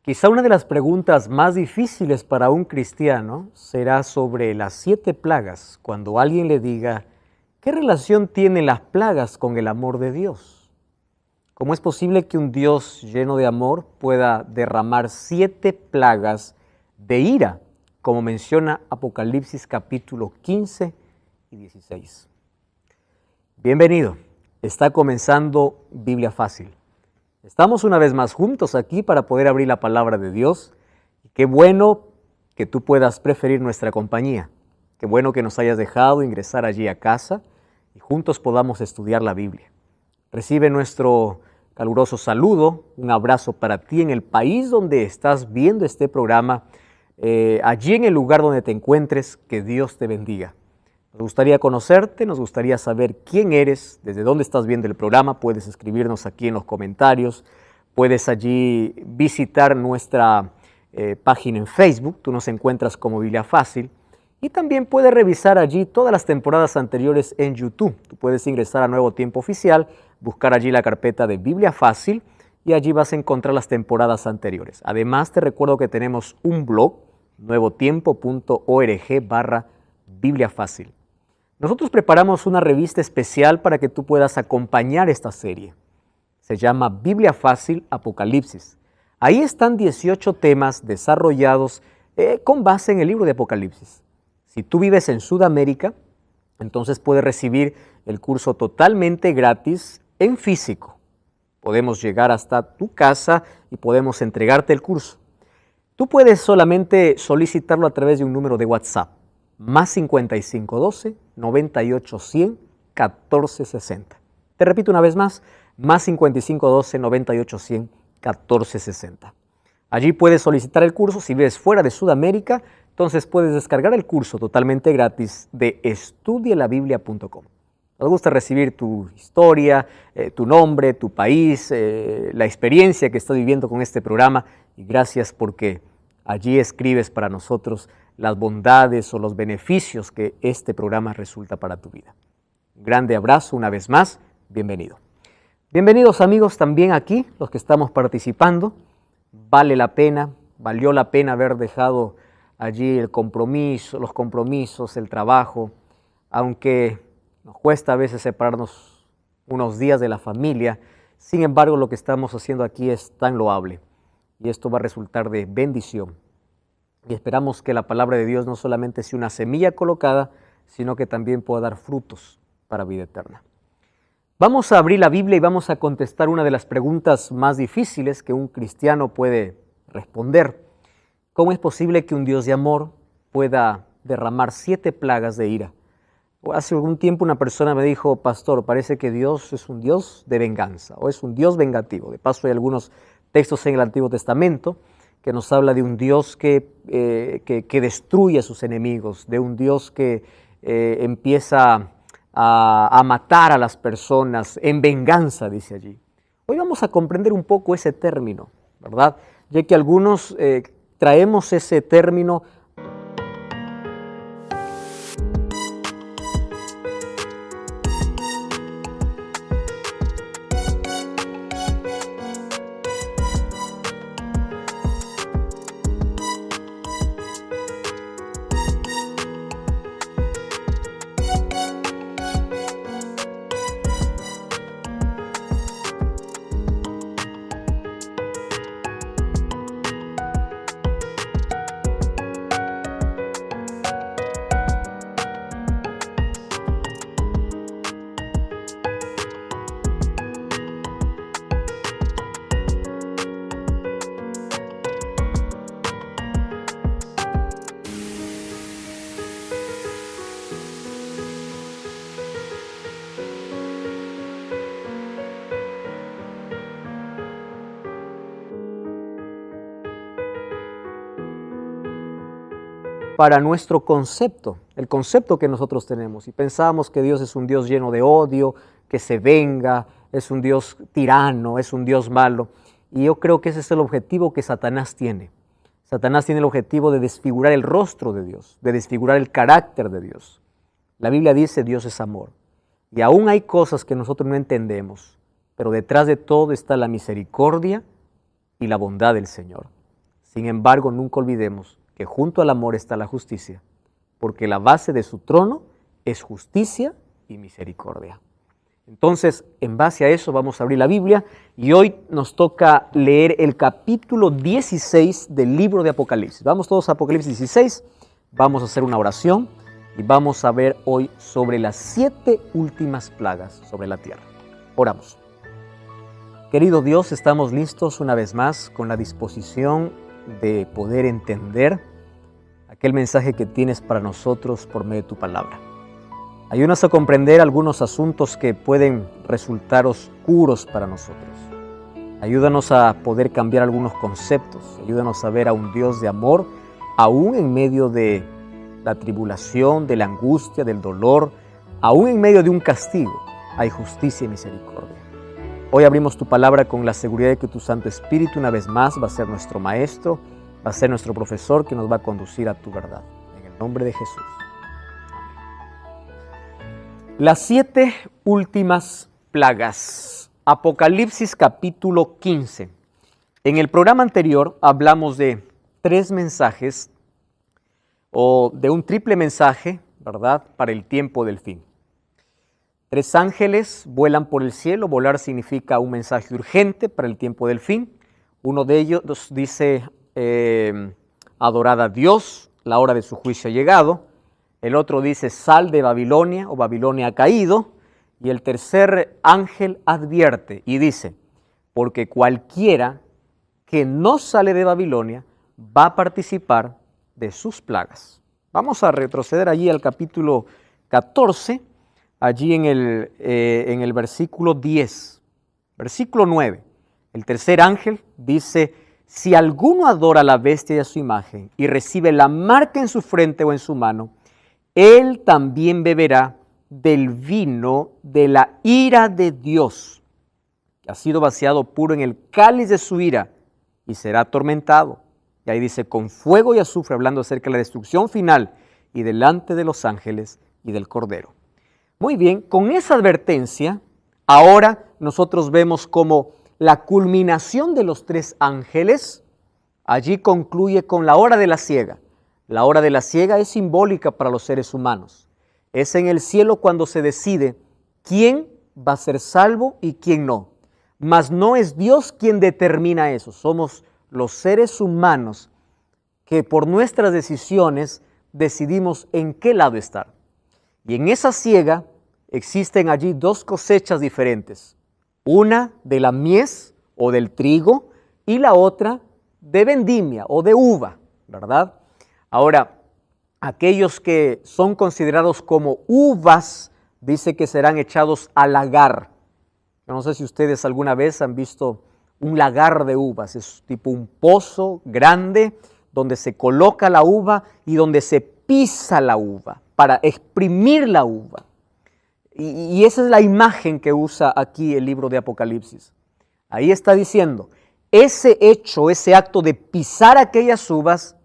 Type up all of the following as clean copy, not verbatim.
Quizá una de las preguntas más difíciles para un cristiano será sobre las 7 plagas, cuando alguien le diga, ¿qué relación tienen las plagas con el amor de Dios? ¿Cómo es posible que un Dios lleno de amor pueda derramar 7 plagas de ira, como menciona Apocalipsis capítulo 15 y 16? Bienvenido, está comenzando Biblia Fácil. Estamos una vez más juntos aquí para poder abrir la palabra de Dios. Y qué bueno que tú puedas preferir nuestra compañía. Qué bueno que nos hayas dejado ingresar allí a casa y juntos podamos estudiar la Biblia. Recibe nuestro caluroso saludo, un abrazo para ti en el país donde estás viendo este programa, allí en el lugar donde te encuentres, que Dios te bendiga. Nos gustaría conocerte, nos gustaría saber quién eres, desde dónde estás viendo el programa. Puedes escribirnos aquí en los comentarios, puedes allí visitar nuestra página en Facebook, tú nos encuentras como Biblia Fácil, y también puedes revisar allí todas las temporadas anteriores en YouTube. Tú puedes ingresar a Nuevo Tiempo Oficial, buscar allí la carpeta de Biblia Fácil y allí vas a encontrar las temporadas anteriores. Además, te recuerdo que tenemos un blog, nuevotiempo.org/Biblia Fácil. Nosotros preparamos una revista especial para que tú puedas acompañar esta serie. Se llama Biblia Fácil Apocalipsis. Ahí están 18 temas desarrollados con base en el libro de Apocalipsis. Si tú vives en Sudamérica, entonces puedes recibir el curso totalmente gratis en físico. Podemos llegar hasta tu casa y podemos entregarte el curso. Tú puedes solamente solicitarlo a través de un número de WhatsApp. Más 5512-98-100-1460. Te repito una vez más, más 5512-98-100-1460. Allí puedes solicitar el curso. Si vives fuera de Sudamérica, entonces puedes descargar el curso totalmente gratis de estudielabiblia.com. Nos gusta recibir tu historia, tu nombre, tu país, la experiencia que estás viviendo con este programa, y gracias porque allí escribes para nosotros las bondades o los beneficios que este programa resulta para tu vida. Un grande abrazo una vez más, bienvenido. Bienvenidos amigos también aquí, los que estamos participando. Valió la pena haber dejado allí el compromiso, los compromisos, el trabajo, aunque nos cuesta a veces separarnos unos días de la familia. Sin embargo, lo que estamos haciendo aquí es tan loable y esto va a resultar de bendición. Y esperamos que la palabra de Dios no solamente sea una semilla colocada, sino que también pueda dar frutos para vida eterna. Vamos a abrir la Biblia y vamos a contestar una de las preguntas más difíciles que un cristiano puede responder. ¿Cómo es posible que un Dios de amor pueda derramar 7 plagas de ira? Hace algún tiempo una persona me dijo, pastor, parece que Dios es un Dios de venganza o es un Dios vengativo. De paso hay algunos textos en el Antiguo Testamento que nos habla de un Dios que destruye a sus enemigos, de un Dios que empieza a matar a las personas en venganza, dice allí. Hoy vamos a comprender un poco ese término, ¿verdad? Ya que algunos traemos ese término para nuestro concepto, el concepto que nosotros tenemos. Y pensamos que Dios es un Dios lleno de odio, que se venga, es un Dios tirano, es un Dios malo. Y yo creo que ese es el objetivo que Satanás tiene. Satanás tiene el objetivo de desfigurar el rostro de Dios, de desfigurar el carácter de Dios. La Biblia dice Dios es amor. Y aún hay cosas que nosotros no entendemos, pero detrás de todo está la misericordia y la bondad del Señor. Sin embargo, nunca olvidemos que junto al amor está la justicia, porque la base de su trono es justicia y misericordia. Entonces, en base a eso vamos a abrir la Biblia y hoy nos toca leer el capítulo 16 del libro de Apocalipsis. Vamos todos a Apocalipsis 16, vamos a hacer una oración y vamos a ver hoy sobre las 7 últimas plagas sobre la tierra. Oramos. Querido Dios, estamos listos una vez más con la disposición de poder entender aquel mensaje que tienes para nosotros por medio de tu palabra. Ayúdanos a comprender algunos asuntos que pueden resultar oscuros para nosotros. Ayúdanos a poder cambiar algunos conceptos. Ayúdanos a ver a un Dios de amor, aún en medio de la tribulación, de la angustia, del dolor, aún en medio de un castigo. Hay justicia y misericordia. Hoy abrimos tu palabra con la seguridad de que tu Santo Espíritu una vez más va a ser nuestro maestro, va a ser nuestro profesor que nos va a conducir a tu verdad. En el nombre de Jesús. Las 7 últimas plagas. Apocalipsis capítulo 15. En el programa anterior hablamos de 3 mensajes o de un triple mensaje, ¿verdad?, para el tiempo del fin. 3 ángeles vuelan por el cielo. Volar significa un mensaje urgente para el tiempo del fin. Uno de ellos dice, adorad a Dios, la hora de su juicio ha llegado. El otro dice, sal de Babilonia o Babilonia ha caído. Y el tercer ángel advierte y dice, porque cualquiera que no sale de Babilonia va a participar de sus plagas. Vamos a retroceder allí al capítulo 14, allí en el versículo 10. Versículo 9, el tercer ángel dice, si alguno adora a la bestia y a su imagen y recibe la marca en su frente o en su mano, él también beberá del vino de la ira de Dios, que ha sido vaciado puro en el cáliz de su ira, y será atormentado. Y ahí dice, con fuego y azufre, hablando acerca de la destrucción final, y delante de los ángeles y del Cordero. Muy bien, con esa advertencia, ahora nosotros vemos como la culminación de los 3 ángeles, allí concluye con la hora de la siega. La hora de la siega es simbólica para los seres humanos. Es en el cielo cuando se decide quién va a ser salvo y quién no. Mas no es Dios quien determina eso. Somos los seres humanos que por nuestras decisiones decidimos en qué lado estar. Y en esa siega existen allí 2 cosechas diferentes. Una de la mies o del trigo y la otra de vendimia o de uva, ¿verdad? Ahora, aquellos que son considerados como uvas, dice que serán echados al lagar. Yo no sé si ustedes alguna vez han visto un lagar de uvas. Es tipo un pozo grande donde se coloca la uva y donde se pisa la uva para exprimir la uva. Y esa es la imagen que usa aquí el libro de Apocalipsis. Ahí está diciendo, ese hecho, ese acto de pisar aquellas uvas,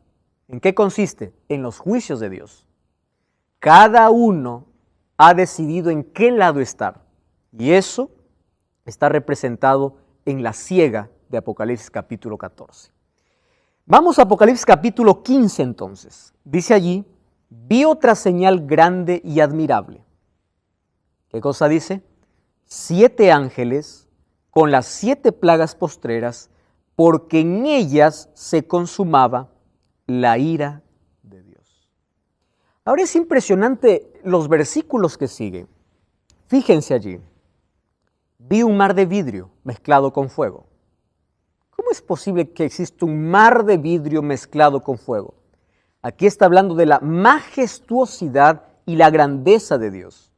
¿en qué consiste? En los juicios de Dios. Cada uno ha decidido en qué lado estar. Y eso está representado en la siega de Apocalipsis capítulo 14. Vamos a Apocalipsis capítulo 15 entonces. Dice allí, vi otra señal grande y admirable. ¿Qué cosa dice? 7 ángeles con las 7 plagas postreras, porque en ellas se consumaba la ira de Dios. Ahora es impresionante los versículos que siguen. Fíjense allí. Vi un mar de vidrio mezclado con fuego. ¿Cómo es posible que exista un mar de vidrio mezclado con fuego? Aquí está hablando de la majestuosidad y la grandeza de Dios.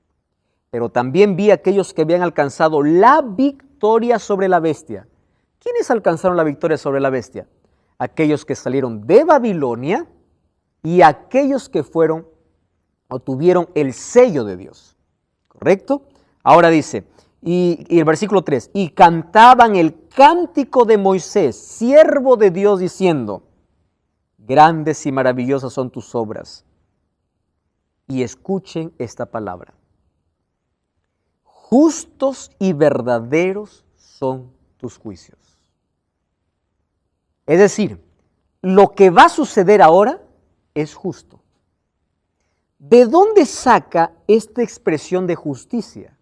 Pero también vi a aquellos que habían alcanzado la victoria sobre la bestia. ¿Quiénes alcanzaron la victoria sobre la bestia? Aquellos que salieron de Babilonia y aquellos que fueron o tuvieron el sello de Dios. ¿Correcto? Ahora dice, y el versículo 3, y cantaban el cántico de Moisés, siervo de Dios, diciendo, grandes y maravillosas son tus obras. Y escuchen esta palabra. Justos y verdaderos son tus juicios. Es decir, lo que va a suceder ahora es justo. ¿De dónde saca esta expresión de justicia?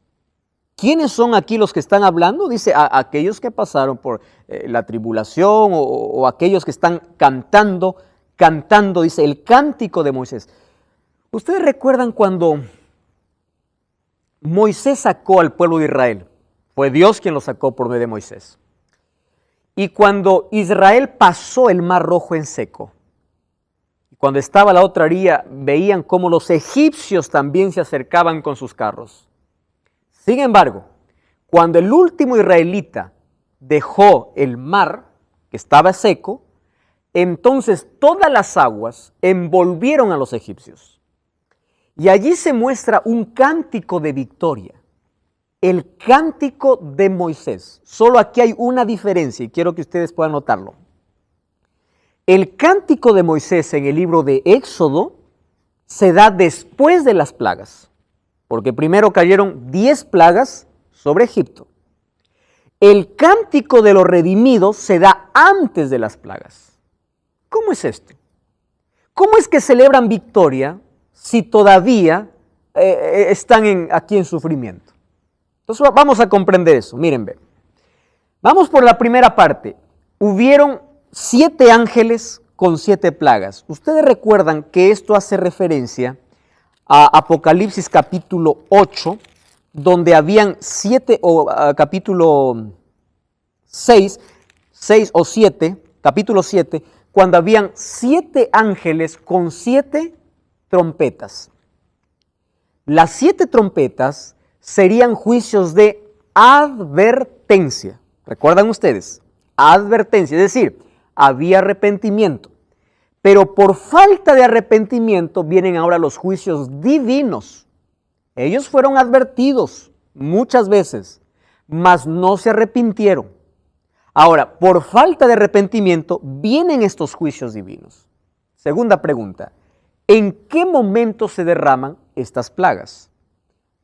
¿Quiénes son aquí los que están hablando? Dice, aquellos que pasaron por la tribulación o aquellos que están cantando, dice, el cántico de Moisés. ¿Ustedes recuerdan cuando Moisés sacó al pueblo de Israel? Fue Dios quien lo sacó por medio de Moisés. Y cuando Israel pasó el Mar Rojo en seco, cuando estaba la otra orilla, veían cómo los egipcios también se acercaban con sus carros. Sin embargo, cuando el último israelita dejó el mar, que estaba seco, entonces todas las aguas envolvieron a los egipcios. Y allí se muestra un cántico de victoria, el cántico de Moisés. Solo aquí hay una diferencia y quiero que ustedes puedan notarlo. El cántico de Moisés en el libro de Éxodo se da después de las plagas, porque primero cayeron 10 plagas sobre Egipto. El cántico de los redimidos se da antes de las plagas. ¿Cómo es esto? ¿Cómo es que celebran victoria si todavía están aquí en sufrimiento? Entonces vamos a comprender eso. Miren, ve. Vamos por la primera parte. Hubieron 7 ángeles con 7 plagas. Ustedes recuerdan que esto hace referencia a Apocalipsis capítulo 8, donde habían 7, o capítulo 6 o 7, capítulo 7, cuando habían 7 ángeles con 7 trompetas. Las 7 trompetas serían juicios de advertencia. ¿Recuerdan ustedes? Advertencia, es decir, había arrepentimiento. Pero por falta de arrepentimiento vienen ahora los juicios divinos. Ellos fueron advertidos muchas veces, mas no se arrepintieron. Ahora, por falta de arrepentimiento vienen estos juicios divinos. Segunda pregunta, ¿en qué momento se derraman estas plagas?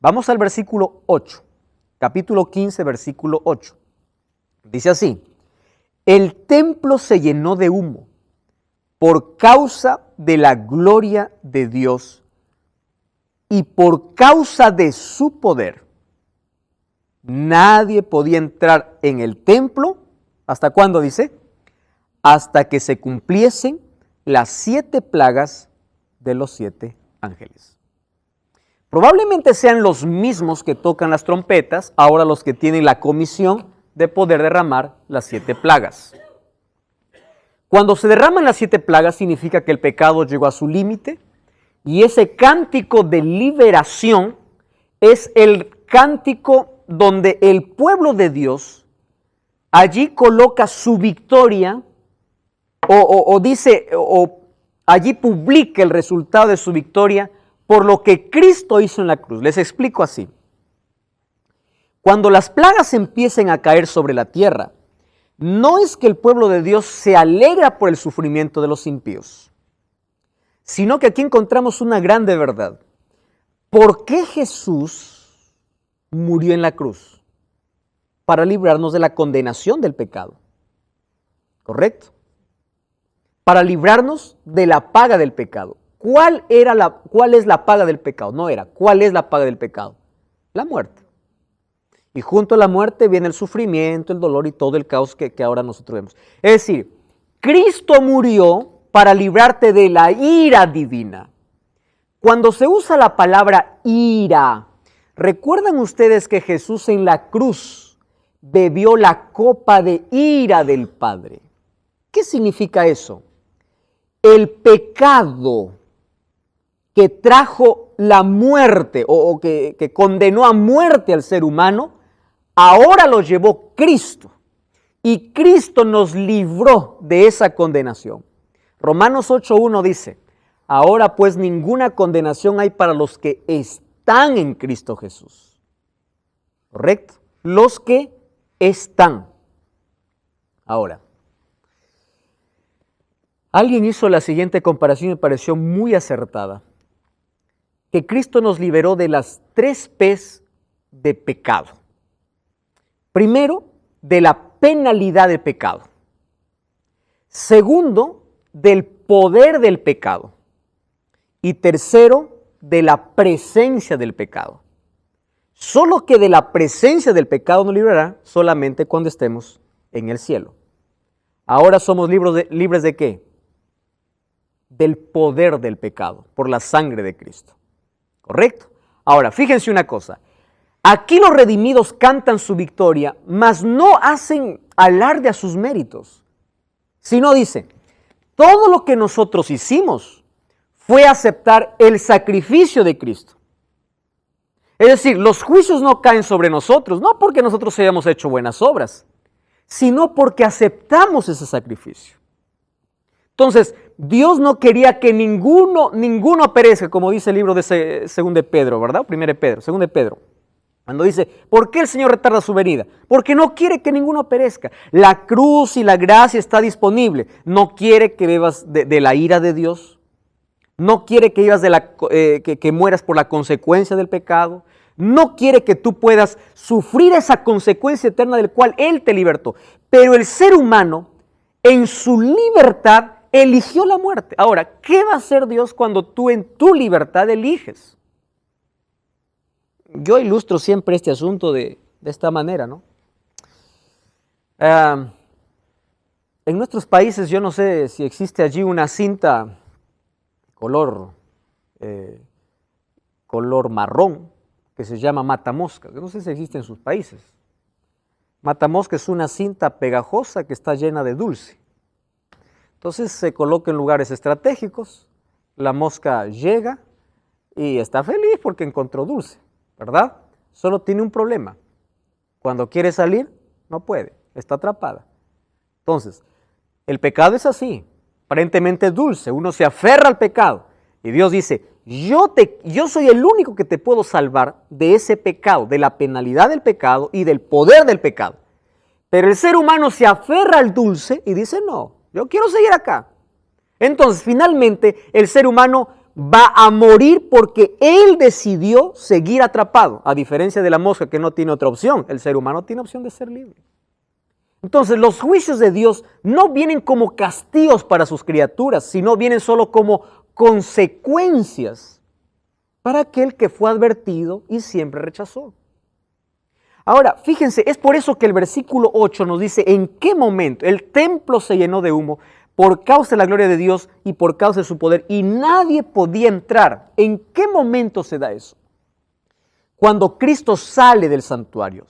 Vamos al versículo 8, capítulo 15, versículo 8. Dice así, el templo se llenó de humo por causa de la gloria de Dios y por causa de su poder. Nadie podía entrar en el templo, ¿hasta cuándo dice? Hasta que se cumpliesen las 7 plagas de los 7 ángeles. Probablemente sean los mismos que tocan las trompetas, ahora los que tienen la comisión de poder derramar las 7 plagas. Cuando se derraman las 7 plagas significa que el pecado llegó a su límite y ese cántico de liberación es el cántico donde el pueblo de Dios allí coloca su victoria o allí publica el resultado de su victoria por lo que Cristo hizo en la cruz. Les explico así. Cuando las plagas empiecen a caer sobre la tierra, no es que el pueblo de Dios se alegra por el sufrimiento de los impíos, sino que aquí encontramos una grande verdad. ¿Por qué Jesús murió en la cruz? Para librarnos de la condenación del pecado. ¿Correcto? Para librarnos de la paga del pecado. ¿Cuál es la paga del pecado? No era, ¿cuál es la paga del pecado? La muerte. Y junto a la muerte viene el sufrimiento, el dolor y todo el caos que ahora nosotros vemos. Es decir, Cristo murió para librarte de la ira divina. Cuando se usa la palabra ira, ¿recuerdan ustedes que Jesús en la cruz bebió la copa de ira del Padre? ¿Qué significa eso? El pecado que trajo la muerte o que condenó a muerte al ser humano, ahora lo llevó Cristo. Y Cristo nos libró de esa condenación. Romanos 8:1 dice, ahora pues ninguna condenación hay para los que están en Cristo Jesús. ¿Correcto? Los que están. Ahora, alguien hizo la siguiente comparación y me pareció muy acertada. Que Cristo nos liberó de las 3 P's de pecado. Primero, de la penalidad de pecado. Segundo, del poder del pecado. Y tercero, de la presencia del pecado. Solo que de la presencia del pecado nos librará solamente cuando estemos en el cielo. Ahora somos libres de ¿qué? Del poder del pecado, por la sangre de Cristo. ¿Correcto? Ahora, fíjense una cosa. Aquí los redimidos cantan su victoria, mas no hacen alarde a sus méritos, sino dicen, todo lo que nosotros hicimos fue aceptar el sacrificio de Cristo. Es decir, los juicios no caen sobre nosotros, no porque nosotros hayamos hecho buenas obras, sino porque aceptamos ese sacrificio. Entonces, Dios no quería que ninguno perezca, como dice el libro de 2 de Pedro, ¿verdad? 2 de Pedro. Cuando dice, ¿por qué el Señor retarda su venida? Porque no quiere que ninguno perezca. La cruz y la gracia está disponible. No quiere que bebas de la ira de Dios. No quiere que vivas que mueras por la consecuencia del pecado. No quiere que tú puedas sufrir esa consecuencia eterna del cual Él te libertó. Pero el ser humano, en su libertad, eligió la muerte. Ahora, ¿qué va a hacer Dios cuando tú en tu libertad eliges? Yo ilustro siempre este asunto de esta manera, ¿no? En nuestros países, yo no sé si existe allí una cinta color marrón que se llama matamosca. No sé si existe en sus países. Matamosca es una cinta pegajosa que está llena de dulce. Entonces se coloca en lugares estratégicos, la mosca llega y está feliz porque encontró dulce, ¿verdad? Solo tiene un problema. Cuando quiere salir, no puede, está atrapada. Entonces, el pecado es así, aparentemente dulce, uno se aferra al pecado y Dios dice, yo soy el único que te puedo salvar de ese pecado, de la penalidad del pecado y del poder del pecado. Pero el ser humano se aferra al dulce y dice, no, yo quiero seguir acá. Entonces, finalmente, el ser humano va a morir porque él decidió seguir atrapado, a diferencia de la mosca que no tiene otra opción. El ser humano tiene opción de ser libre. Entonces, los juicios de Dios no vienen como castigos para sus criaturas, sino vienen solo como consecuencias para aquel que fue advertido y siempre rechazó. Ahora, fíjense, es por eso que el versículo 8 nos dice en qué momento el templo se llenó de humo por causa de la gloria de Dios y por causa de su poder y nadie podía entrar. ¿En qué momento se da eso? Cuando Cristo sale del santuario,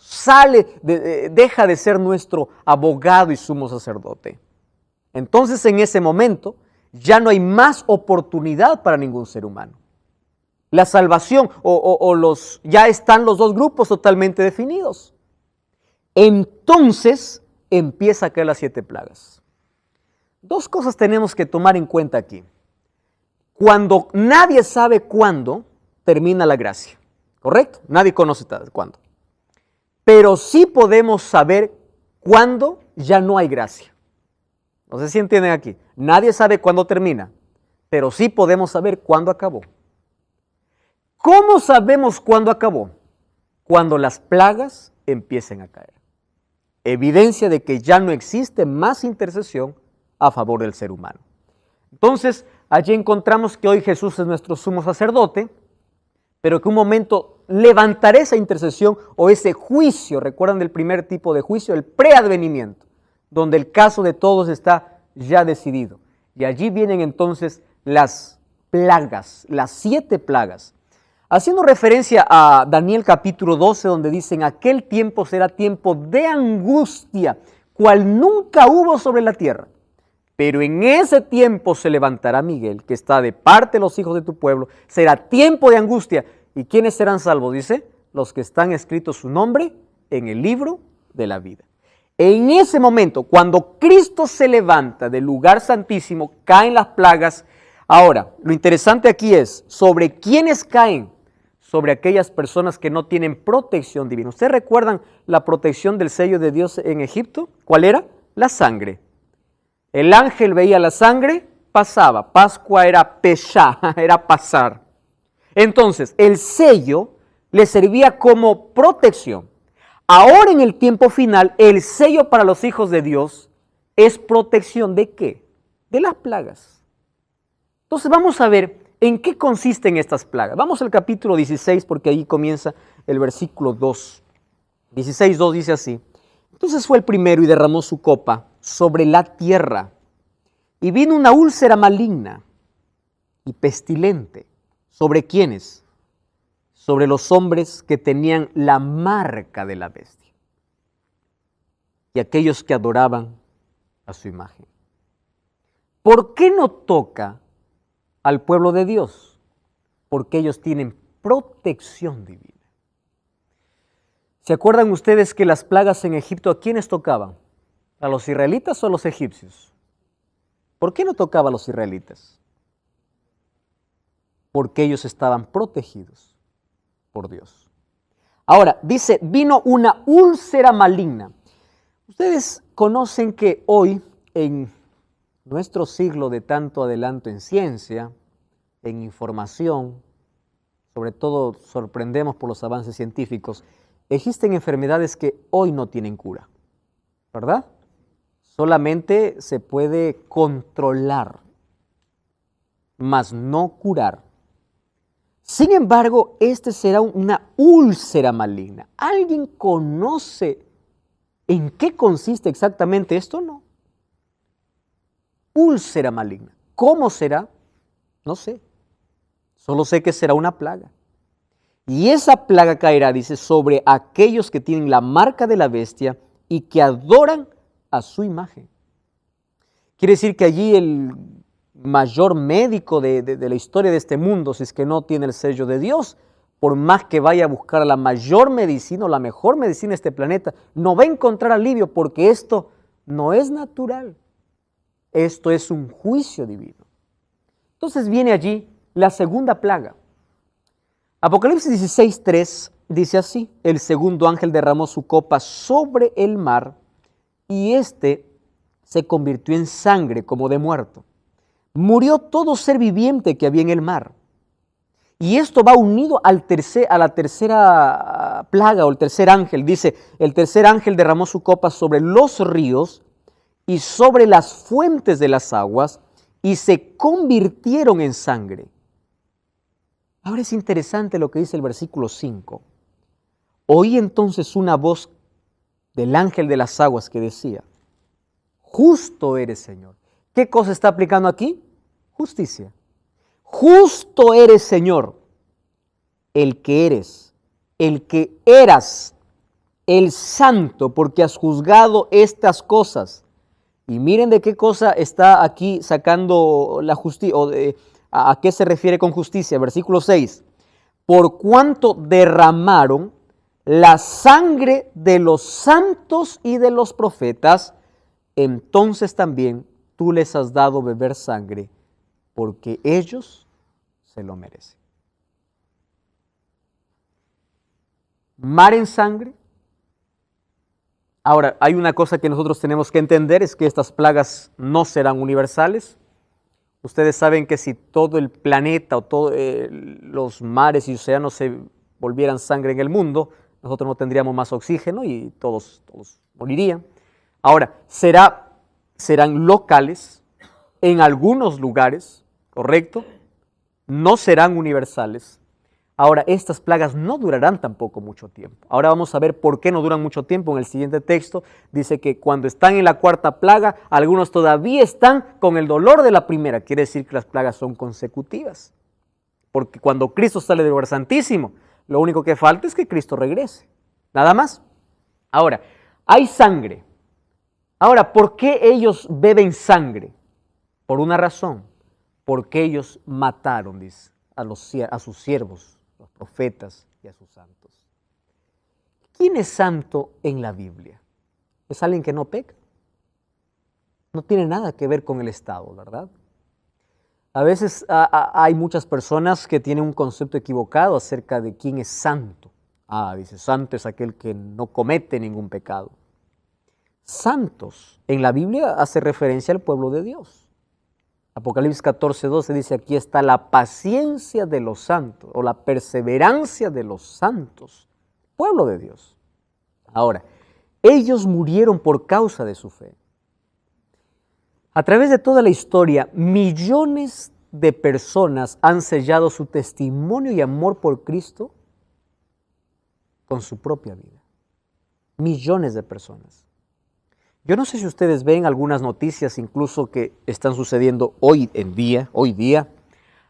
deja de ser nuestro abogado y sumo sacerdote. Entonces en ese momento ya no hay más oportunidad para ningún ser humano. La salvación ya están los dos grupos totalmente definidos. Entonces empieza a caer las 7 plagas. Dos cosas tenemos que tomar en cuenta aquí. Cuando nadie sabe cuándo termina la gracia, ¿correcto? Nadie conoce cuándo. Pero sí podemos saber cuándo ya no hay gracia. No sé si entienden aquí. Nadie sabe cuándo termina, pero sí podemos saber cuándo acabó. ¿Cómo sabemos cuándo acabó? Cuando las plagas empiecen a caer. Evidencia de que ya no existe más intercesión a favor del ser humano. Entonces, allí encontramos que hoy Jesús es nuestro sumo sacerdote, pero que un momento levantará esa intercesión o ese juicio, recuerdan del primer tipo de juicio, el preadvenimiento, donde el caso de todos está ya decidido. Y allí vienen entonces las plagas, las 7 plagas. Haciendo referencia a Daniel capítulo 12, donde dicen, aquel tiempo será tiempo de angustia, cual nunca hubo sobre la tierra. Pero en ese tiempo se levantará Miguel, que está de parte de los hijos de tu pueblo. Será tiempo de angustia. ¿Y quiénes serán salvos? Dice, los que están escritos su nombre en el libro de la vida. En ese momento, cuando Cristo se levanta del lugar santísimo, caen las plagas. Ahora, lo interesante aquí es, ¿sobre quiénes caen? Sobre aquellas personas que no tienen protección divina. ¿Ustedes recuerdan la protección del sello de Dios en Egipto? ¿Cuál era? La sangre. El ángel veía la sangre, pasaba. Pascua era peshá, era pasar. Entonces, el sello le servía como protección. Ahora en el tiempo final, el sello para los hijos de Dios es protección ¿de qué? de las plagas. Entonces vamos a ver en qué consisten estas plagas. Vamos al capítulo 16 porque ahí comienza el versículo 2. 16:2 dice así: entonces fue el primero y derramó su copa sobre la tierra, y vino una úlcera maligna y pestilente. ¿Sobre quiénes? Sobre los hombres que tenían la marca de la bestia y aquellos que adoraban a su imagen. ¿Por qué no toca al pueblo de Dios? Porque ellos tienen protección divina. ¿Se acuerdan ustedes que las plagas en Egipto a quiénes tocaban? ¿A los israelitas o a los egipcios? ¿Por qué no tocaba a los israelitas? Porque ellos estaban protegidos por Dios. Ahora, dice, vino una úlcera maligna. Ustedes conocen que hoy, en nuestro siglo de tanto adelanto en ciencia, en información, sobre todo sorprendemos por los avances científicos, existen enfermedades que hoy no tienen cura, ¿verdad? Solamente se puede controlar, mas no curar. Sin embargo, este será una úlcera maligna. ¿Alguien conoce en qué consiste exactamente esto? No. Úlcera maligna. ¿Cómo será? No sé. Solo sé que será una plaga. Y esa plaga caerá, dice, sobre aquellos que tienen la marca de la bestia y que adoran a su imagen. Quiere decir que allí el mayor médico de la historia de este mundo, si es que no tiene el sello de Dios, por más que vaya a buscar la mayor medicina o la mejor medicina de este planeta, no va a encontrar alivio porque esto no es natural. Esto es un juicio divino. Entonces viene allí la segunda plaga. Apocalipsis 16:3 dice así: el segundo ángel derramó su copa sobre el mar y éste se convirtió en sangre como de muerto. Murió todo ser viviente que había en el mar. Y esto va unido a la tercera plaga o el tercer ángel. Dice, el tercer ángel derramó su copa sobre los ríos y sobre las fuentes de las aguas y se convirtieron en sangre. Ahora es interesante lo que dice el versículo 5. Oí entonces una voz del ángel de las aguas que decía: justo eres, Señor. ¿Qué cosa está aplicando aquí? Justicia. Justo eres, Señor, el que eres, el que eras, el santo, porque has juzgado estas cosas. Y miren de qué cosa está aquí sacando la justicia, o a qué se refiere con justicia. Versículo 6. Por cuanto derramaron la sangre de los santos y de los profetas, entonces también tú les has dado beber sangre, porque ellos se lo merecen. Mar en sangre. Ahora, hay una cosa que nosotros tenemos que entender, es que estas plagas no serán universales. Ustedes saben que si todo el planeta o todos los mares y océanos se volvieran sangre en el mundo, nosotros no tendríamos más oxígeno y todos morirían. Ahora, serán locales en algunos lugares, ¿correcto? No serán universales. Ahora, estas plagas no durarán tampoco mucho tiempo. Ahora vamos a ver por qué no duran mucho tiempo. En el siguiente texto dice que cuando están en la cuarta plaga, algunos todavía están con el dolor de la primera. Quiere decir que las plagas son consecutivas. Porque cuando Cristo sale del lugar santísimo, lo único que falta es que Cristo regrese. Nada más. Ahora, hay sangre. Ahora, ¿por qué ellos beben sangre? Por una razón. Porque ellos mataron, dice, a sus siervos, los profetas y a sus santos. ¿Quién es santo en la Biblia? Es alguien que no peca. No tiene nada que ver con el Estado, ¿verdad? A veces hay muchas personas que tienen un concepto equivocado acerca de quién es santo. Dice, santo es aquel que no comete ningún pecado. Santos en la Biblia hace referencia al pueblo de Dios. Apocalipsis 14:12 dice, aquí está la paciencia de los santos o la perseverancia de los santos, pueblo de Dios. Ahora, ellos murieron por causa de su fe. A través de toda la historia, millones de personas han sellado su testimonio y amor por Cristo con su propia vida. Millones de personas. Yo no sé si ustedes ven algunas noticias incluso que están sucediendo hoy día,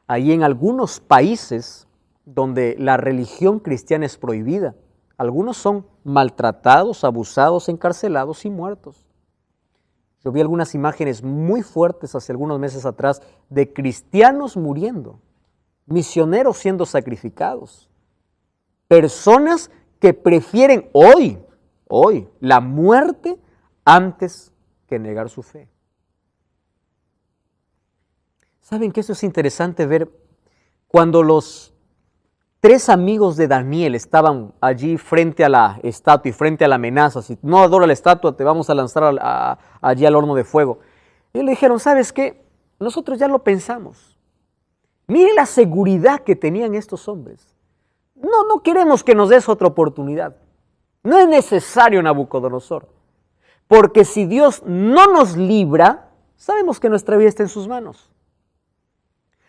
ahí en algunos países donde la religión cristiana es prohibida. Algunos son maltratados, abusados, encarcelados y muertos. Yo vi algunas imágenes muy fuertes hace algunos meses atrás de cristianos muriendo, misioneros siendo sacrificados, personas que prefieren hoy, la muerte antes que negar su fe. ¿Saben que eso es interesante ver? Cuando los 3 amigos de Daniel estaban allí frente a la estatua y frente a la amenaza, si no adora la estatua te vamos a lanzar allí al horno de fuego. Y le dijeron, ¿sabes qué? Nosotros ya lo pensamos. Miren la seguridad que tenían estos hombres. No queremos que nos des otra oportunidad. No es necesario, Nabucodonosor. Porque si Dios no nos libra, sabemos que nuestra vida está en sus manos.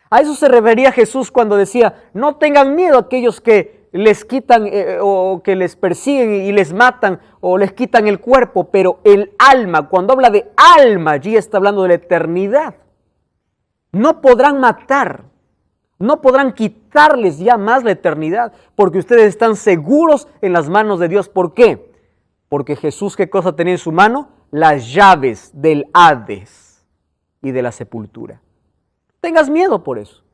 A eso se refería Jesús cuando decía, no tengan miedo a aquellos que les quitan o que les persiguen y les matan o les quitan el cuerpo, pero el alma, cuando habla de alma, allí está hablando de la eternidad. No podrán matar, no podrán quitarles ya más la eternidad, porque ustedes están seguros en las manos de Dios. ¿Por qué? Porque Jesús, ¿qué cosa tenía en su mano? Las llaves del Hades y de la sepultura. Tengas miedo por eso.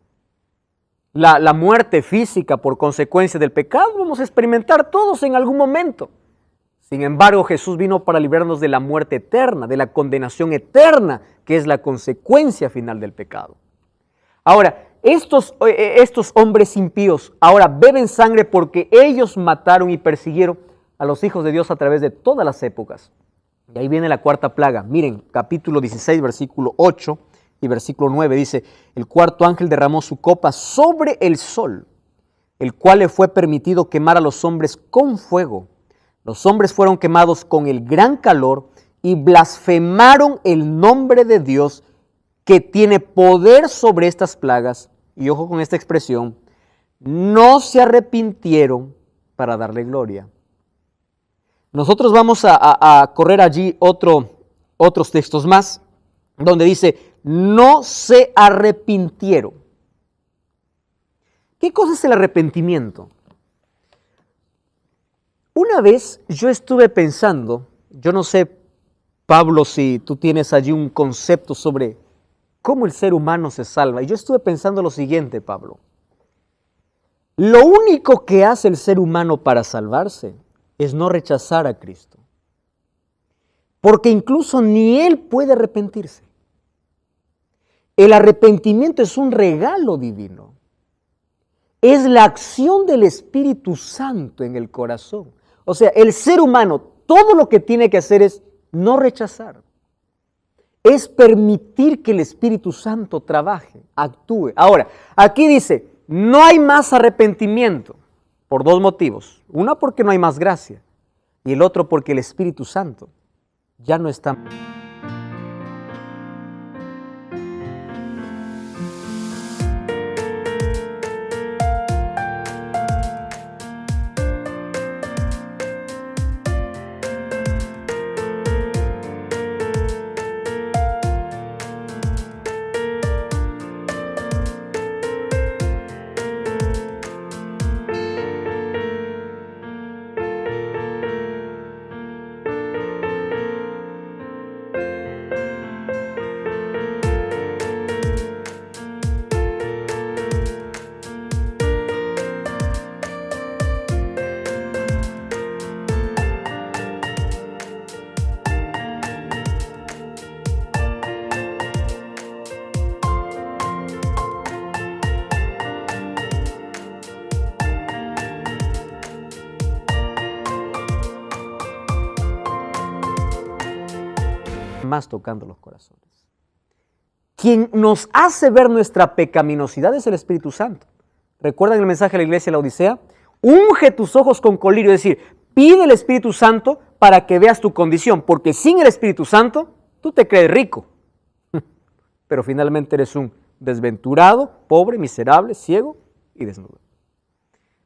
La muerte física por consecuencia del pecado vamos a experimentar todos en algún momento. Sin embargo, Jesús vino para librarnos de la muerte eterna, de la condenación eterna, que es la consecuencia final del pecado. Ahora, estos hombres impíos ahora beben sangre porque ellos mataron y persiguieron a los hijos de Dios a través de todas las épocas. Y ahí viene la 4ª plaga. Miren, capítulo 16, versículo 8 y versículo 9 dice, el 4º ángel derramó su copa sobre el sol, el cual le fue permitido quemar a los hombres con fuego. Los hombres fueron quemados con el gran calor y blasfemaron el nombre de Dios que tiene poder sobre estas plagas. Y ojo con esta expresión, no se arrepintieron para darle gloria. Nosotros vamos a correr allí otros textos más, donde dice, no se arrepintieron. ¿Qué cosa es el arrepentimiento? Una vez yo estuve pensando, yo no sé, Pablo, si tú tienes allí un concepto sobre cómo el ser humano se salva. Y yo estuve pensando lo siguiente, Pablo. Lo único que hace el ser humano para salvarse es no rechazar a Cristo. Porque incluso ni él puede arrepentirse. El arrepentimiento es un regalo divino. Es la acción del Espíritu Santo en el corazón. O sea, el ser humano, todo lo que tiene que hacer es no rechazar. Es permitir que el Espíritu Santo trabaje, actúe. Ahora, aquí dice, no hay más arrepentimiento por 2 motivos. Una, porque no hay más gracia. Y el otro, porque el Espíritu Santo ya no está. Más tocando los corazones. Quien nos hace ver nuestra pecaminosidad es el Espíritu Santo. ¿Recuerdan el mensaje de la iglesia de la Odisea? Unge tus ojos con colirio, es decir, pide el Espíritu Santo para que veas tu condición, porque sin el Espíritu Santo tú te crees rico. pero finalmente eres un desventurado, pobre, miserable, ciego y desnudo.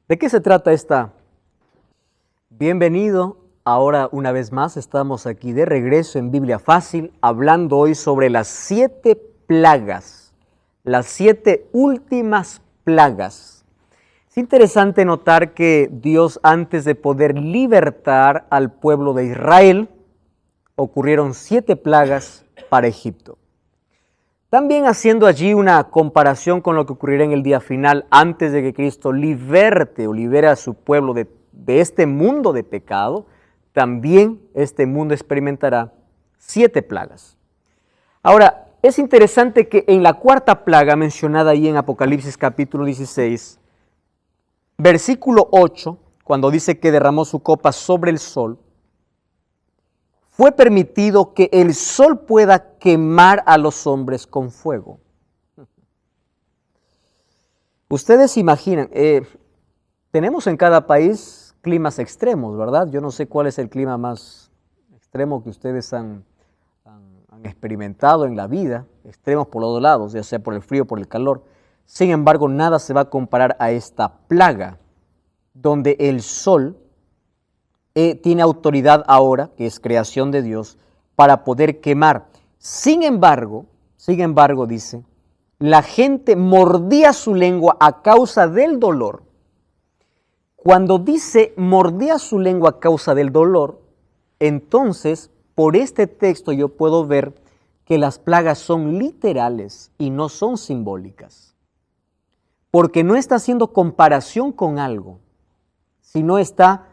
¿De qué se trata esta? Bienvenido. Ahora una vez más estamos aquí de regreso en Biblia Fácil, hablando hoy sobre las 7 plagas, las 7 últimas plagas. Es interesante notar que Dios, antes de poder libertar al pueblo de Israel, ocurrieron 7 plagas para Egipto. También haciendo allí una comparación con lo que ocurrirá en el día final, antes de que Cristo liberte o libere a su pueblo de este mundo de pecado, también este mundo experimentará 7 plagas. Ahora, es interesante que en la 4ª plaga mencionada ahí en Apocalipsis capítulo 16, versículo 8, cuando dice que derramó su copa sobre el sol, fue permitido que el sol pueda quemar a los hombres con fuego. Ustedes imaginan, tenemos en cada país climas extremos, ¿verdad? Yo no sé cuál es el clima más extremo que ustedes han experimentado en la vida, extremos por los dos lados, ya sea por el frío o por el calor. Sin embargo, nada se va a comparar a esta plaga, donde el sol tiene autoridad ahora, que es creación de Dios, para poder quemar. Sin embargo, dice, la gente mordía su lengua a causa del dolor. Cuando dice mordía su lengua a causa del dolor, entonces por este texto yo puedo ver que las plagas son literales y no son simbólicas. Porque no está haciendo comparación con algo, sino está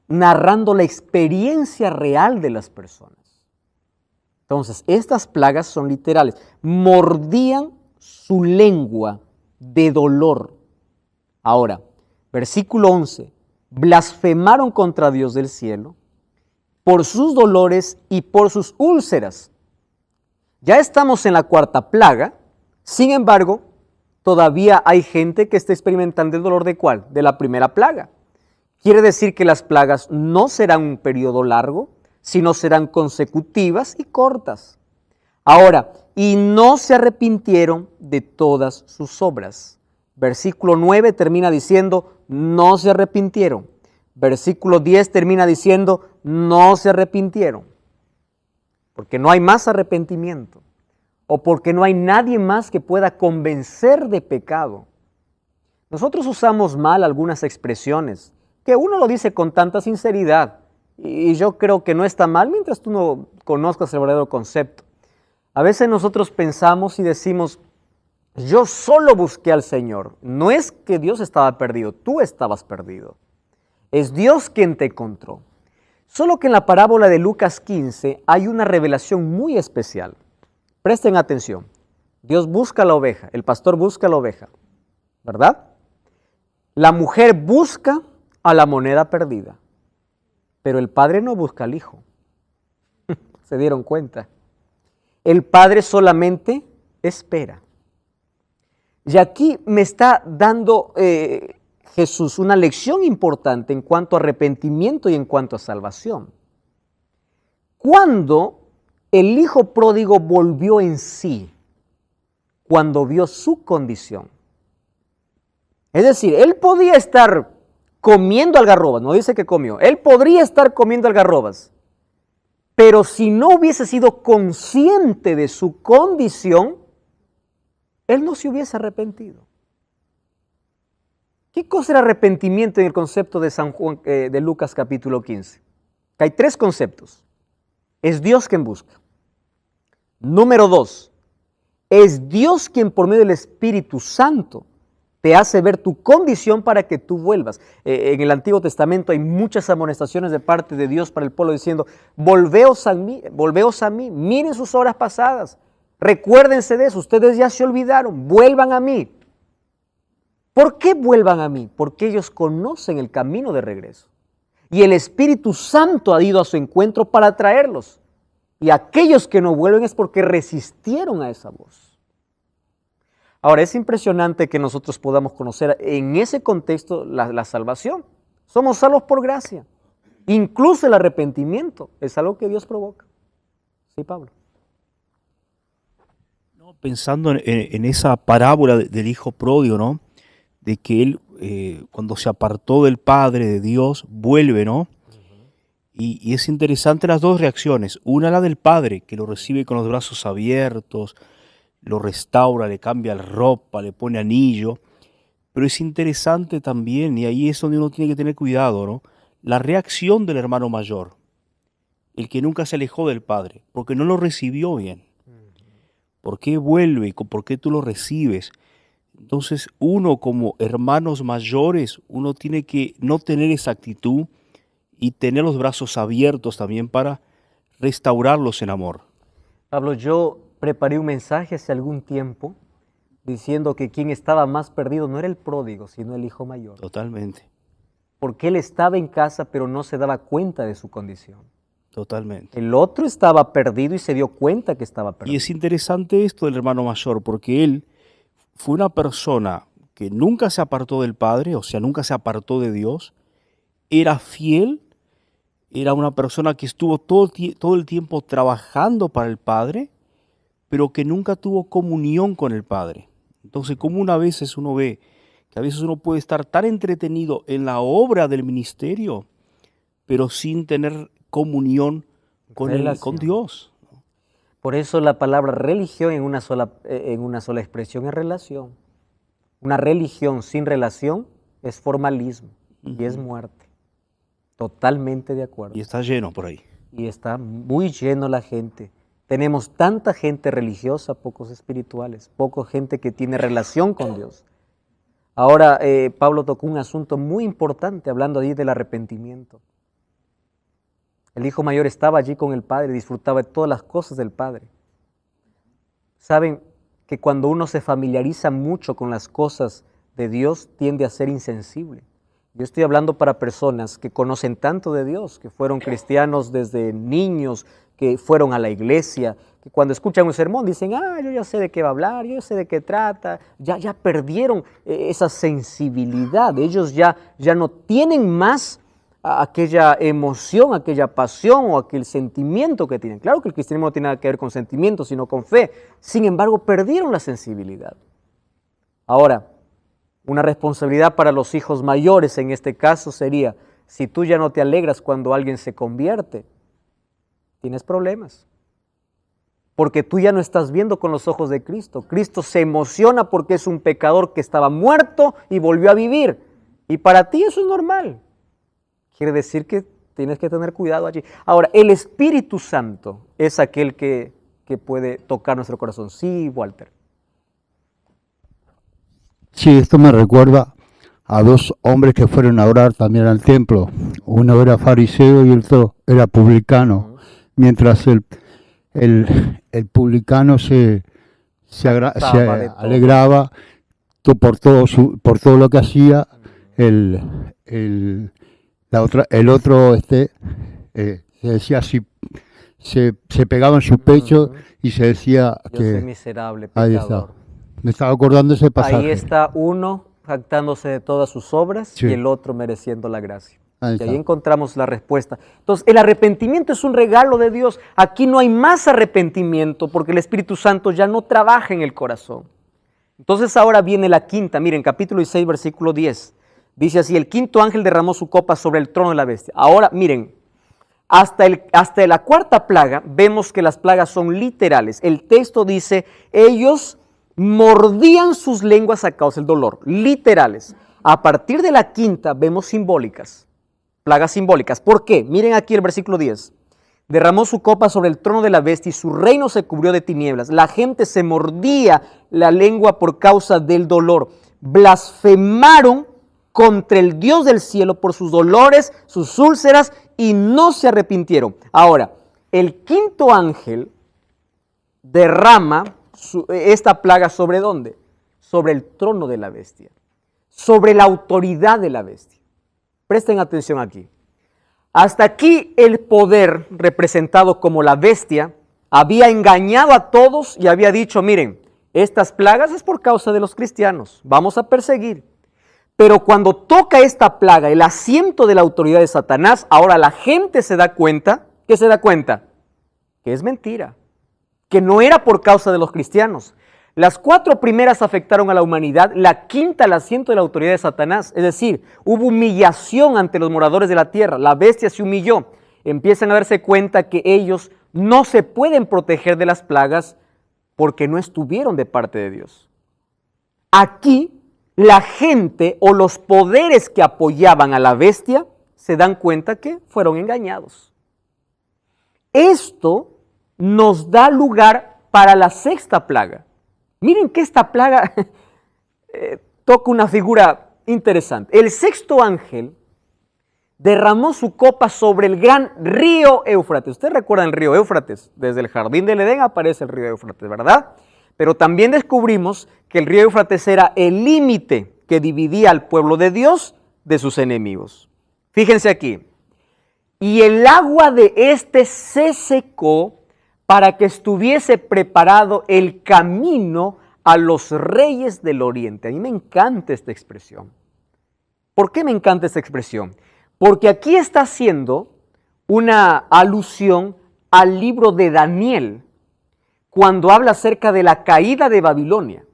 narrando la experiencia real de las personas. Entonces, estas plagas son literales. Mordían su lengua de dolor. Ahora, versículo 11, blasfemaron contra Dios del cielo por sus dolores y por sus úlceras. Ya estamos en la 4ª plaga, sin embargo, todavía hay gente que está experimentando el dolor ¿de cuál? De la 1ª plaga. Quiere decir que las plagas no serán un periodo largo, sino serán consecutivas y cortas. Ahora, y no se arrepintieron de todas sus obras. Versículo 9 termina diciendo, no se arrepintieron. Versículo 10 termina diciendo, no se arrepintieron. Porque no hay más arrepentimiento. O porque no hay nadie más que pueda convencer de pecado. Nosotros usamos mal algunas expresiones, que uno lo dice con tanta sinceridad. Y yo creo que no está mal mientras tú no conozcas el verdadero concepto. A veces nosotros pensamos y decimos, yo solo busqué al Señor. No es que Dios estaba perdido, tú estabas perdido. Es Dios quien te encontró. Solo que en la parábola de Lucas 15 hay una revelación muy especial. Presten atención. Dios busca la oveja, el pastor busca la oveja, ¿verdad? La mujer busca a la moneda perdida, pero el padre no busca al hijo. ¿Se dieron cuenta? El padre solamente espera. Y aquí me está dando Jesús una lección importante en cuanto a arrepentimiento y en cuanto a salvación. Cuando el hijo pródigo volvió en sí, cuando vio su condición. Es decir, él podía estar comiendo algarrobas, no dice que comió, él podría estar comiendo algarrobas, pero si no hubiese sido consciente de su condición, él no se hubiese arrepentido. ¿Qué cosa era arrepentimiento en el concepto de San Juan, de Lucas capítulo 15? Que hay 3 conceptos. Es Dios quien busca. Número 2, es Dios quien por medio del Espíritu Santo te hace ver tu condición para que tú vuelvas. En el Antiguo Testamento hay muchas amonestaciones de parte de Dios para el pueblo diciendo, volveos a mí, miren sus obras pasadas, recuérdense de eso, ustedes ya se olvidaron, vuelvan a mí. ¿Por qué vuelvan a mí? Porque ellos conocen el camino de regreso. Y el Espíritu Santo ha ido a su encuentro para traerlos. Y aquellos que no vuelven es porque resistieron a esa voz. Ahora, es impresionante que nosotros podamos conocer en ese contexto la salvación. Somos salvos por gracia. Incluso el arrepentimiento es algo que Dios provoca. Sí, Pablo. No, Pensando en esa parábola del hijo pródigo, ¿no? De que él, cuando se apartó del Padre, de Dios, vuelve, ¿no? Y es interesante las dos reacciones. Una, la del Padre, que lo recibe con los brazos abiertos, lo restaura, le cambia la ropa, le pone anillo. Pero es interesante también, y ahí es donde uno tiene que tener cuidado, ¿no? La reacción del hermano mayor, el que nunca se alejó del Padre, porque no lo recibió bien. ¿Por qué vuelve y por qué tú lo recibes? Entonces uno como hermanos mayores, uno tiene que no tener esa actitud y tener los brazos abiertos también para restaurarlos en amor. Pablo, yo preparé un mensaje hace algún tiempo diciendo que quien estaba más perdido no era el pródigo, sino el hijo mayor. Totalmente, Porque él estaba en casa, pero no se daba cuenta de su condición. totalmente. El otro estaba perdido y se dio cuenta que estaba Y perdido. es interesante esto del hermano mayor, porque él fue una persona que nunca se apartó del Padre, o sea, nunca se apartó de Dios, era fiel, era una persona que estuvo todo el tiempo trabajando para el Padre, pero que nunca tuvo comunión con el Padre. Entonces, como una vez uno ve que a veces uno puede estar tan entretenido en la obra del ministerio, pero sin tener comunión con Relación. Dios. Por eso la palabra religión en una sola expresión es relación. Una religión sin relación es formalismo y es muerte. Totalmente de acuerdo. Y está lleno por ahí. Y está muy lleno la gente. Tenemos tanta gente religiosa, pocos espirituales, poca gente que tiene relación con Dios. Ahora, Pablo tocó un asunto muy importante hablando allí del arrepentimiento. El hijo mayor estaba allí con el padre, disfrutaba de todas las cosas del padre. Saben que cuando uno se familiariza mucho con las cosas de Dios, tiende a ser insensible. Yo estoy hablando para personas que conocen tanto de Dios, que fueron cristianos desde niños, que fueron a la iglesia, que cuando escuchan un sermón dicen, yo ya sé de qué va a hablar, yo sé de qué trata, ya perdieron esa sensibilidad, ellos ya no tienen más aquella emoción, aquella pasión o aquel sentimiento que tienen. Claro que el cristianismo no tiene nada que ver con sentimientos, sino con fe. Sin embargo, perdieron la sensibilidad. Ahora, una responsabilidad para los hijos mayores en este caso sería, si tú ya no te alegras cuando alguien se convierte, tienes problemas. Porque tú ya no estás viendo con los ojos de Cristo. Cristo se emociona porque es un pecador que estaba muerto y volvió a vivir. Y para ti eso es normal. Quiere decir que tienes que tener cuidado allí. Ahora, el Espíritu Santo es aquel que puede tocar nuestro corazón. Sí, Walter. Sí, esto me recuerda a dos hombres que fueron a orar también al templo. Uno era fariseo y el otro era publicano. Mientras el publicano se alegraba por todo lo que hacía, el otro se decía así, se pegaba en su pecho y se decía yo que soy miserable, ahí pecador. está. Me estaba acordando ese pasaje. Ahí está uno jactándose de todas sus obras Sí. y el otro mereciendo la gracia. Ahí Y está. ahí encontramos la respuesta. Entonces, el arrepentimiento es un regalo de Dios. Aquí no hay más arrepentimiento porque el Espíritu Santo ya no trabaja en el corazón. Entonces ahora viene la quinta. Miren, capítulo 16, versículo 10. Dice así, el quinto ángel derramó su copa sobre el trono de la bestia. Ahora, miren, hasta la cuarta plaga vemos que las plagas son literales. El texto dice, ellos mordían sus lenguas a causa del dolor. Literales. A partir de la quinta vemos simbólicas. Plagas simbólicas. ¿Por qué? Miren aquí el versículo 10. Derramó su copa sobre el trono de la bestia y su reino se cubrió de tinieblas. La gente se mordía la lengua por causa del dolor. Blasfemaron contra el Dios del cielo por sus dolores, sus úlceras, y no se arrepintieron. Ahora, el quinto ángel derrama esta plaga ¿sobre dónde? Sobre el trono de la bestia, sobre la autoridad de la bestia. Presten atención aquí. Hasta aquí el poder representado como la bestia había engañado a todos y había dicho, miren, estas plagas es por causa de los cristianos, vamos a perseguir. Pero cuando toca esta plaga, el asiento de la autoridad de Satanás, ahora la gente se da cuenta, ¿qué se da cuenta? Que es mentira, que no era por causa de los cristianos, Las 4 primeras afectaron a la humanidad, la quinta el asiento de la autoridad de Satanás. Es decir, hubo humillación ante los moradores de la tierra, la bestia se humilló. Empiezan a darse cuenta que ellos no se pueden proteger de las plagas porque no estuvieron de parte de Dios. Aquí la gente o los poderes que apoyaban a la bestia se dan cuenta que fueron engañados. Esto nos da lugar para la 6ª plaga. Miren que esta plaga toca una figura interesante. El 6º ángel derramó su copa sobre el gran río Éufrates. ¿Ustedes recuerdan el río Éufrates? Desde el jardín del Edén aparece el río Éufrates, ¿verdad? Pero también descubrimos que el río Éufrates era el límite que dividía al pueblo de Dios de sus enemigos. Fíjense aquí. Y el agua de este se secó para que estuviese preparado el camino a los reyes del oriente. A mí me encanta esta expresión. ¿Por qué me encanta esta expresión? Porque aquí está haciendo una alusión al libro de Daniel, cuando habla acerca de la caída de Babilonia.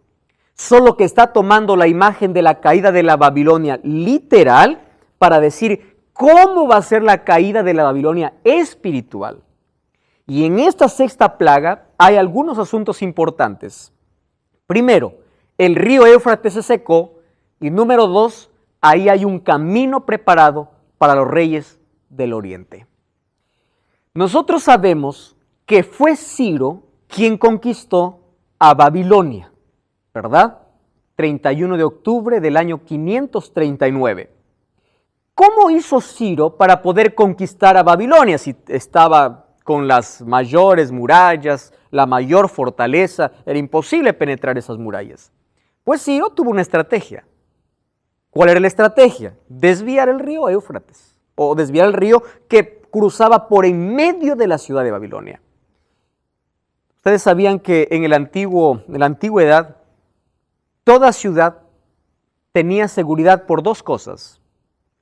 Solo que está tomando la imagen de la caída de la Babilonia literal para decir cómo va a ser la caída de la Babilonia espiritual. Y en esta 6ª plaga hay algunos asuntos importantes. Primero, el río Éufrates se secó y número 2, ahí hay un camino preparado para los reyes del oriente. Nosotros sabemos que fue Ciro quien conquistó a Babilonia, ¿verdad? 31 de octubre del año 539. ¿Cómo hizo Ciro para poder conquistar a Babilonia si estaba con las mayores murallas, la mayor fortaleza? Era imposible penetrar esas murallas. Pues Ciro tuvo una estrategia. ¿Cuál era la estrategia? Desviar el río Éufrates, o desviar el río que cruzaba por en medio de la ciudad de Babilonia. Ustedes sabían que en la antigüedad, toda ciudad tenía seguridad por 2 cosas.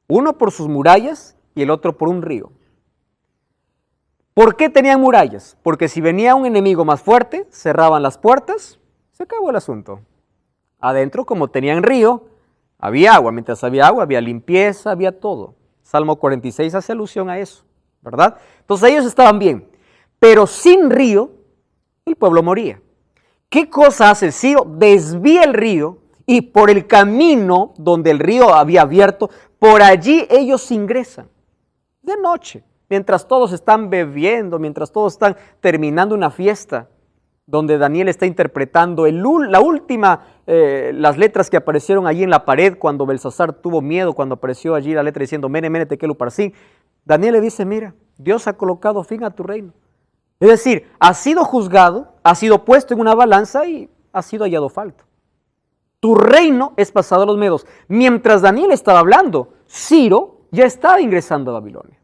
Uno por sus murallas y el otro por un río. ¿Por qué tenían murallas? Porque si venía un enemigo más fuerte, cerraban las puertas, se acabó el asunto. Adentro, como tenían río, había agua. Mientras había agua, había limpieza, había todo. Salmo 46 hace alusión a eso, ¿verdad? Entonces ellos estaban bien. Pero sin río, el pueblo moría. ¿Qué cosa hace Ciro? Desvía el río y por el camino donde el río había abierto, por allí ellos ingresan. De noche, mientras todos están bebiendo, mientras todos están terminando una fiesta, donde Daniel está interpretando las letras que aparecieron allí en la pared cuando Belsasar tuvo miedo, cuando apareció allí la letra diciendo Mene, Mene, Tekel, Uparsin. Daniel le dice, mira, Dios ha colocado fin a tu reino. Es decir, ha sido juzgado, ha sido puesto en una balanza y ha sido hallado falto. Tu reino es pasado a los medos. Mientras Daniel estaba hablando, Ciro ya estaba ingresando a Babilonia.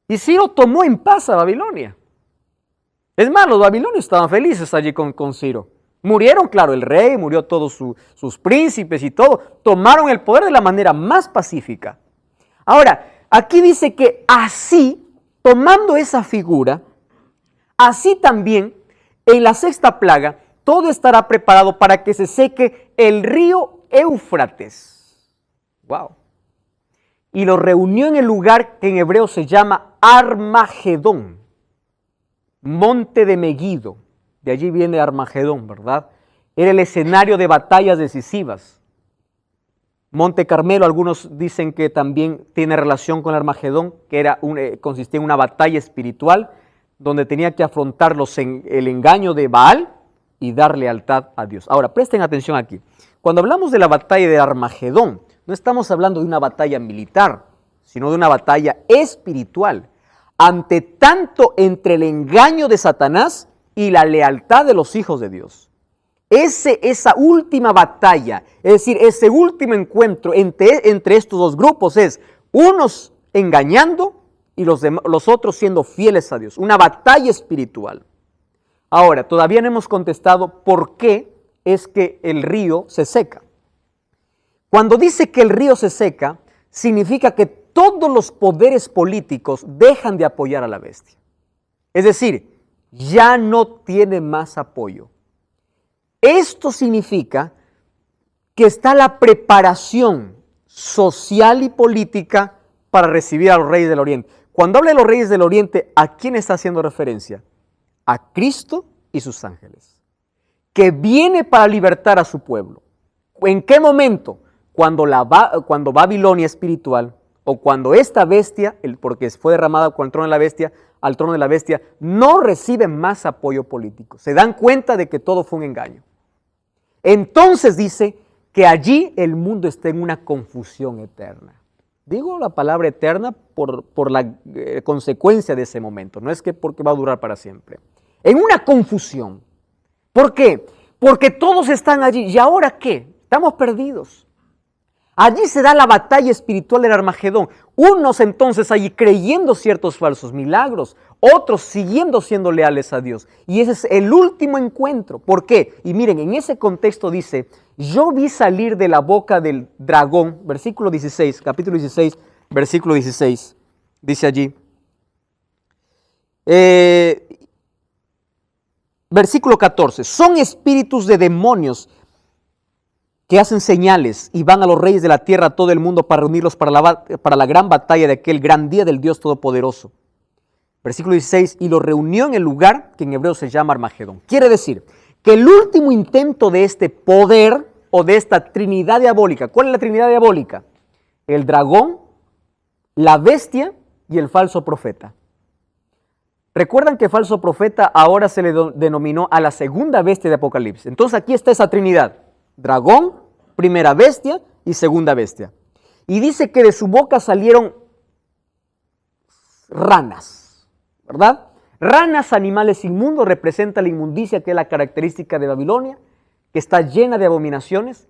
Y Ciro tomó en paz a Babilonia. Es más, los babilonios estaban felices allí con Ciro. Murieron, claro, el rey, murió todos sus príncipes y todo. Tomaron el poder de la manera más pacífica. Ahora, aquí dice que así, tomando esa figura, así también, en la 6ª plaga, todo estará preparado para que se seque el río Éufrates. ¡Wow! Y lo reunió en el lugar que en hebreo se llama Armagedón, monte de Megido. De allí viene Armagedón, ¿verdad? Era el escenario de batallas decisivas. Monte Carmelo, algunos dicen que también tiene relación con Armagedón, que consistía en una batalla espiritual, donde tenía que afrontar el engaño de Baal y dar lealtad a Dios. Ahora, presten atención aquí. Cuando hablamos de la batalla de Armagedón, no estamos hablando de una batalla militar, sino de una batalla espiritual. Ante tanto entre el engaño de Satanás y la lealtad de los hijos de Dios. Esa última batalla, es decir, ese último encuentro entre estos 2 grupos es unos engañando y los otros siendo fieles a Dios. Una batalla espiritual. Ahora, todavía no hemos contestado por qué es que el río se seca. Cuando dice que el río se seca, significa que todos los poderes políticos dejan de apoyar a la bestia. Es decir, ya no tiene más apoyo. Esto significa que está la preparación social y política para recibir a los reyes del Oriente. Cuando habla de los reyes del Oriente, ¿a quién está haciendo referencia? A Cristo y sus ángeles, que viene para libertar a su pueblo. ¿En qué momento? Cuando Babilonia espiritual, o cuando esta bestia, porque fue derramada con el trono de la bestia, al trono de la bestia, no recibe más apoyo político. Se dan cuenta de que todo fue un engaño. Entonces dice que allí el mundo está en una confusión eterna. Digo la palabra eterna por la consecuencia de ese momento, no es que porque va a durar para siempre. En una confusión. ¿Por qué? Porque todos están allí. ¿Y ahora qué? Estamos perdidos. Allí se da la batalla espiritual del Armagedón. Unos entonces allí creyendo ciertos falsos milagros, otros siguiendo siendo leales a Dios. Y ese es el último encuentro. ¿Por qué? Y miren, en ese contexto dice, yo vi salir de la boca del dragón, versículo 16, capítulo 16, versículo 16, dice allí. Versículo 14, son espíritus de demonios que hacen señales y van a los reyes de la tierra, a todo el mundo, para reunirlos para la gran batalla de aquel gran día del Dios Todopoderoso. Versículo 16, y los reunió en el lugar que en hebreo se llama Armagedón. Quiere decir que el último intento de este poder o de esta trinidad diabólica, ¿cuál es la trinidad diabólica? El dragón, la bestia y el falso profeta. Recuerdan que falso profeta ahora se le denominó a la segunda bestia de Apocalipsis. Entonces aquí está esa trinidad. Dragón, primera bestia y segunda bestia. Y dice que de su boca salieron ranas, ¿verdad? Ranas, animales inmundos, representa la inmundicia que es la característica de Babilonia, que está llena de abominaciones.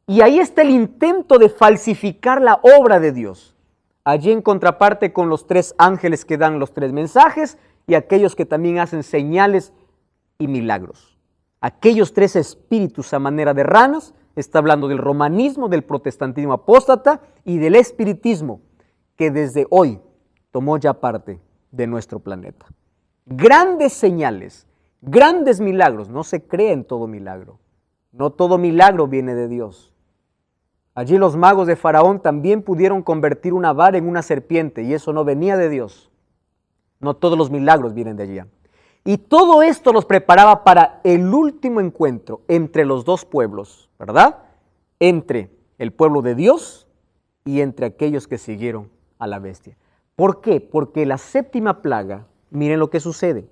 Y ahí está el intento de falsificar la obra de Dios. Allí en contraparte con los 3 ángeles que dan los 3 mensajes y aquellos que también hacen señales y milagros. Aquellos 3 espíritus a manera de ranas, está hablando del romanismo, del protestantismo apóstata y del espiritismo, que desde hoy tomó ya parte de nuestro planeta. Grandes señales, grandes milagros, no se cree en todo milagro. No todo milagro viene de Dios. Allí los magos de Faraón también pudieron convertir una vara en una serpiente y eso no venía de Dios. No todos los milagros vienen de allá. Y todo esto los preparaba para el último encuentro entre los 2 pueblos, ¿verdad? Entre el pueblo de Dios y entre aquellos que siguieron a la bestia. ¿Por qué? Porque la 7ª plaga, miren lo que sucede.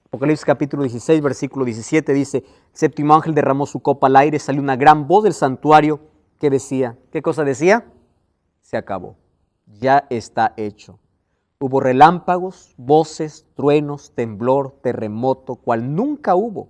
Apocalipsis capítulo 16, versículo 17 dice, 7º ángel derramó su copa al aire, salió una gran voz del santuario que decía, ¿qué cosa decía? Se acabó, ya está hecho. Hubo relámpagos, voces, truenos, temblor, terremoto, cual nunca hubo.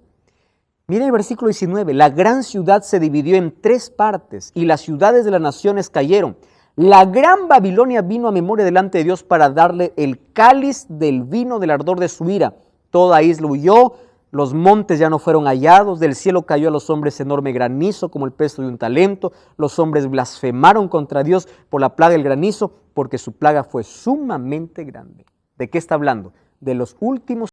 Miren el versículo 19, la gran ciudad se dividió en 3 partes y las ciudades de las naciones cayeron. La gran Babilonia vino a memoria delante de Dios para darle el cáliz del vino del ardor de su ira. Toda isla huyó, los montes ya no fueron hallados, del cielo cayó a los hombres enorme granizo como el peso de un talento. Los hombres blasfemaron contra Dios por la plaga del granizo, porque su plaga fue sumamente grande. ¿De qué está hablando? De los últimos